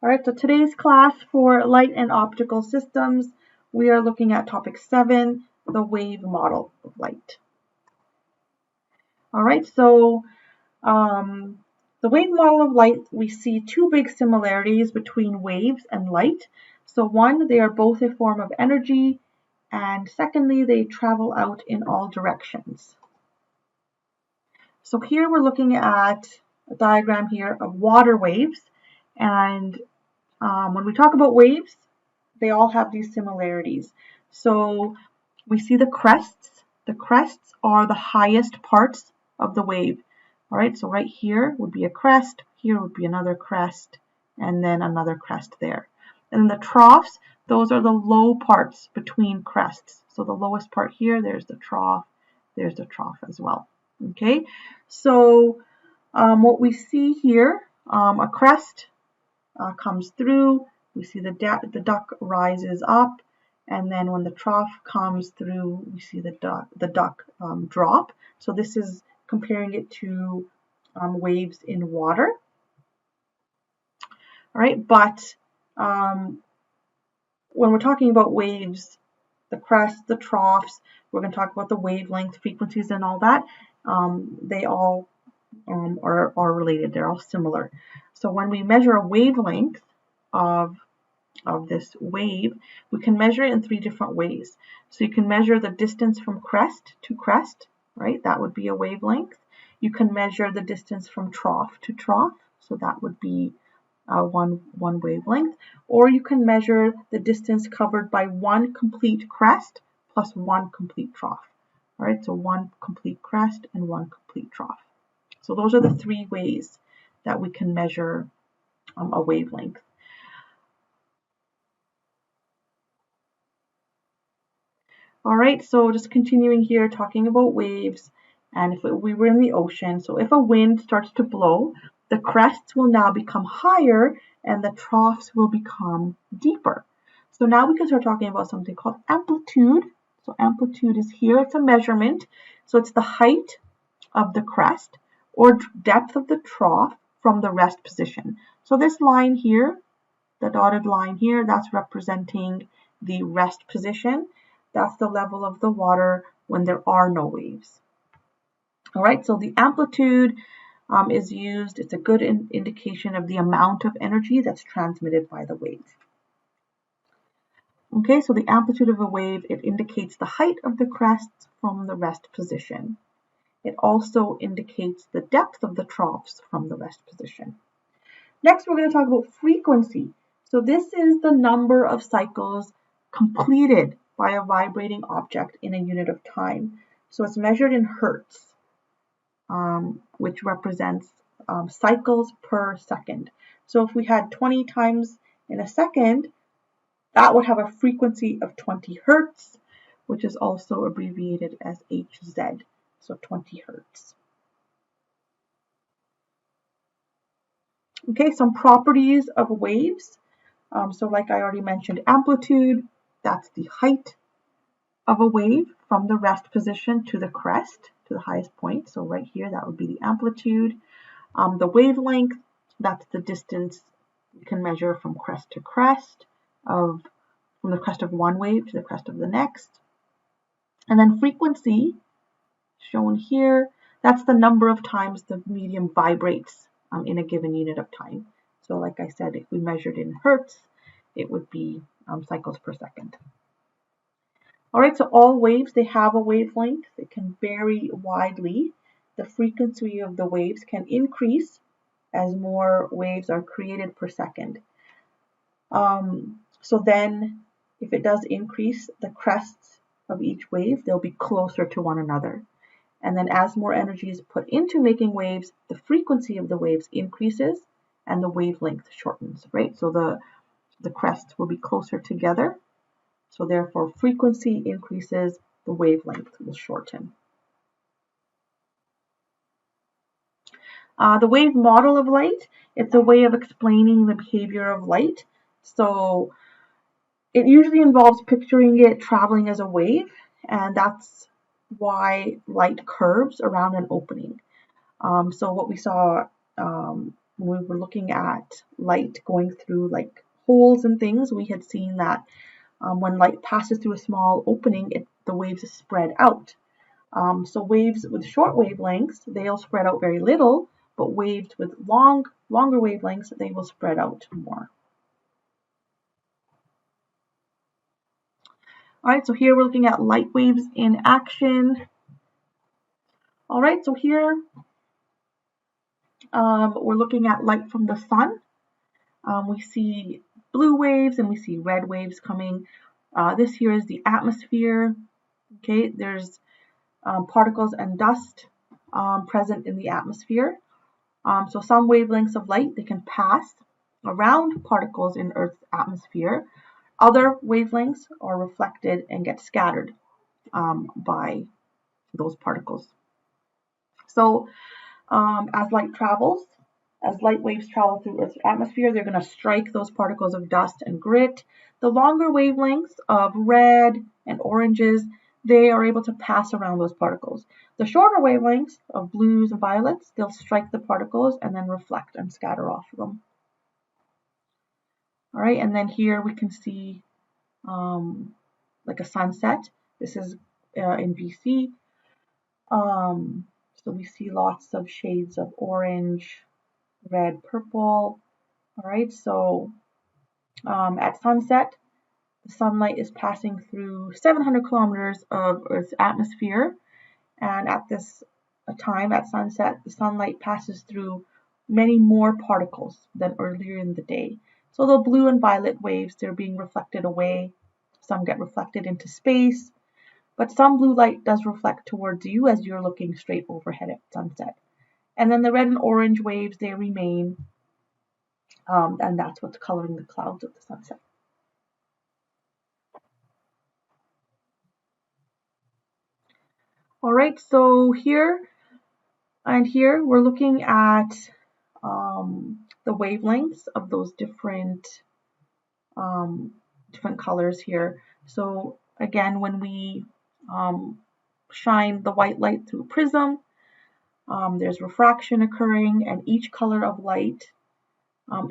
All right, so today's class for light and optical systems, we are looking at topic 7, the wave model of light. All right, so the wave model of light, we see two big similarities between waves and light. So one, they are both a form of energy, and secondly, they travel out in all directions. So here we're looking at a diagram here of water waves, and when we talk about waves, they all have these similarities. So we see the crests. The crests are the highest parts of the wave. All right, so right here would be a crest, here would be another crest, and then another crest there. And the troughs, those are the low parts between crests. So the lowest part here, there's the trough as well. Okay, so what we see here, a crest comes through, we see the duct rises up, and then when the trough comes through, we see the duct drop. So this is comparing it to waves in water. All right, but when we're talking about waves, the crests, the troughs, we're going to talk about the wavelength, frequencies, and all that. They all are related. They're all similar. So when we measure a wavelength of this wave, we can measure it in 3 different ways. So you can measure the distance from crest to crest, right? That would be a wavelength. You can measure the distance from trough to trough, so that would be one wavelength. Or you can measure the distance covered by one complete crest plus one complete trough. All right, so one complete crest and one complete trough. So those are the 3 ways that we can measure a wavelength. All right, so just continuing here, talking about waves, and if we were in the ocean, so if a wind starts to blow, the crests will now become higher and the troughs will become deeper. So now we can start talking about something called amplitude. So amplitude is here, it's a measurement. So it's the height of the crest or depth of the trough from the rest position. So this line here, the dotted line here, that's representing the rest position. That's the level of the water when there are no waves. All right, so the amplitude is used. It's a good indication of the amount of energy that's transmitted by the wave. Okay, so the amplitude of a wave, it indicates the height of the crests from the rest position. It also indicates the depth of the troughs from the rest position. Next, we're going to talk about frequency. So this is the number of cycles completed by a vibrating object in a unit of time. So it's measured in hertz, which represents cycles per second. So if we had 20 times in a second, that would have a frequency of 20 hertz, which is also abbreviated as Hz, so 20 hertz. Okay, some properties of waves. So like I already mentioned, amplitude, that's the height of a wave from the rest position to the crest, to the highest point. So right here, that would be the amplitude. The wavelength, that's the distance you can measure from crest to crest, from the crest of one wave to the crest of the next. And then frequency, shown here, that's the number of times the medium vibrates in a given unit of time. So like I said, if we measured in hertz, it would be cycles per second. All right, so all waves, they have a wavelength. It can vary widely. The frequency of the waves can increase as more waves are created per second. So then, if it does increase, the crests of each wave, they'll be closer to one another. And then as more energy is put into making waves, the frequency of the waves increases and the wavelength shortens, right? So the crests will be closer together. So therefore, frequency increases, the wavelength will shorten. The wave model of light, it's a way of explaining the behavior of light. So it usually involves picturing it traveling as a wave, and that's why light curves around an opening. So what we saw when we were looking at light going through like holes and things, we had seen that when light passes through a small opening, the waves spread out. So waves with short wavelengths, they'll spread out very little, but waves with longer wavelengths, they will spread out more. All right, so here we're looking at light waves in action. All right, so here we're looking at light from the sun. We see blue waves and we see red waves coming. This here is the atmosphere. Okay, there's particles and dust present in the atmosphere. So some wavelengths of light, they can pass around particles in Earth's atmosphere. Other wavelengths are reflected and get scattered by those particles. So as light travels, as light waves travel through Earth's atmosphere, they're going to strike those particles of dust and grit. The longer wavelengths of red and oranges, they are able to pass around those particles. The shorter wavelengths of blues and violets, they'll strike the particles and then reflect and scatter off of them. All right, and then here we can see like a sunset. This is in BC. So we see lots of shades of orange, red, purple. All right, so at sunset, the sunlight is passing through 700 kilometers of Earth's atmosphere. And at this time, at sunset, the sunlight passes through many more particles than earlier in the day. So the blue and violet waves, they're being reflected away. Some get reflected into space, but some blue light does reflect towards you as you're looking straight overhead at sunset. And then the red and orange waves, they remain, and that's what's coloring the clouds of the sunset. All right, so here and here we're looking at the wavelengths of those different colors here. So again, when we shine the white light through a prism, there's refraction occurring, and each color of light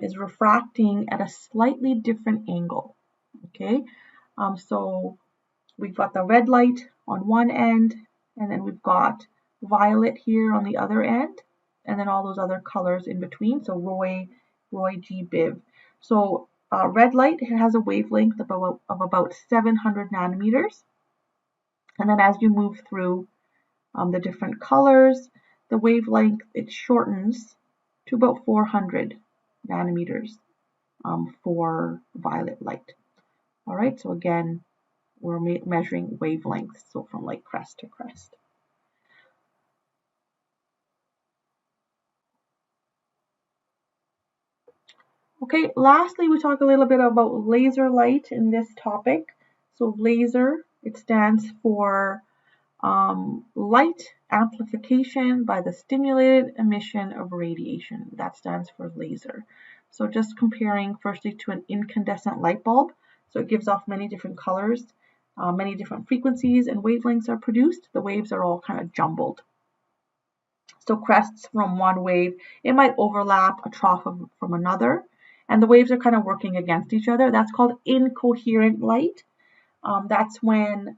is refracting at a slightly different angle. Okay, so we've got the red light on one end, and then we've got violet here on the other end, and then all those other colors in between. So Roy, G, Biv. So red light, it has a wavelength of about 700 nanometers. And then as you move through the different colors, the wavelength, it shortens to about 400 nanometers for violet light. All right, so again, we're measuring wavelengths, so from like crest to crest. Okay, lastly, we talk a little bit about laser light in this topic. So laser, it stands for light amplification by the stimulated emission of radiation. That stands for laser. So just comparing firstly to an incandescent light bulb. So it gives off many different colors, many different frequencies and wavelengths are produced. The waves are all kind of jumbled. So crests from one wave, it might overlap a trough from another, and the waves are kind of working against each other. That's called incoherent light. That's when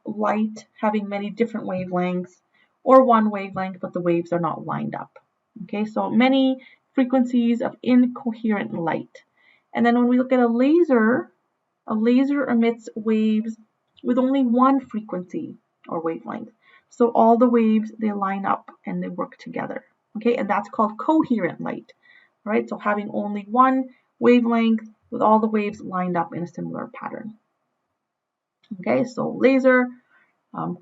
light having many different wavelengths or one wavelength, but the waves are not lined up. Okay, so many frequencies of incoherent light. And then when we look at a laser emits waves with only one frequency or wavelength. So all the waves, they line up and they work together. Okay, and that's called coherent light. All right, so having only one wavelength with all the waves lined up in a similar pattern. Okay, so laser,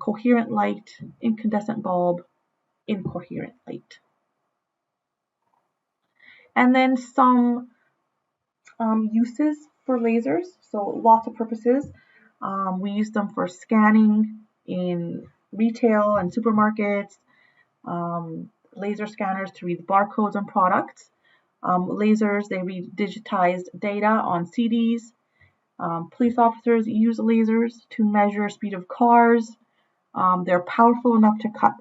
coherent light, incandescent bulb, incoherent light. And then some uses for lasers, so lots of purposes. We use them for scanning in retail and supermarkets, laser scanners to read barcodes on products. Lasers, they read digitized data on CDs. Police officers use lasers to measure speed of cars. They're powerful enough to cut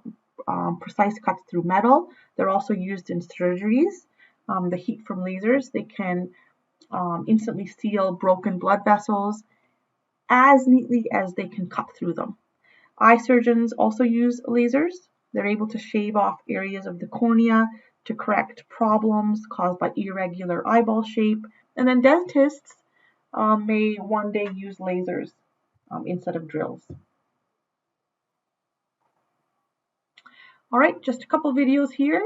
precise cuts through metal. They're also used in surgeries. The heat from lasers, they can instantly seal broken blood vessels as neatly as they can cut through them. Eye surgeons also use lasers. They're able to shave off areas of the cornea to correct problems caused by irregular eyeball shape. And then dentists may one day use lasers instead of drills. All right, just a couple videos here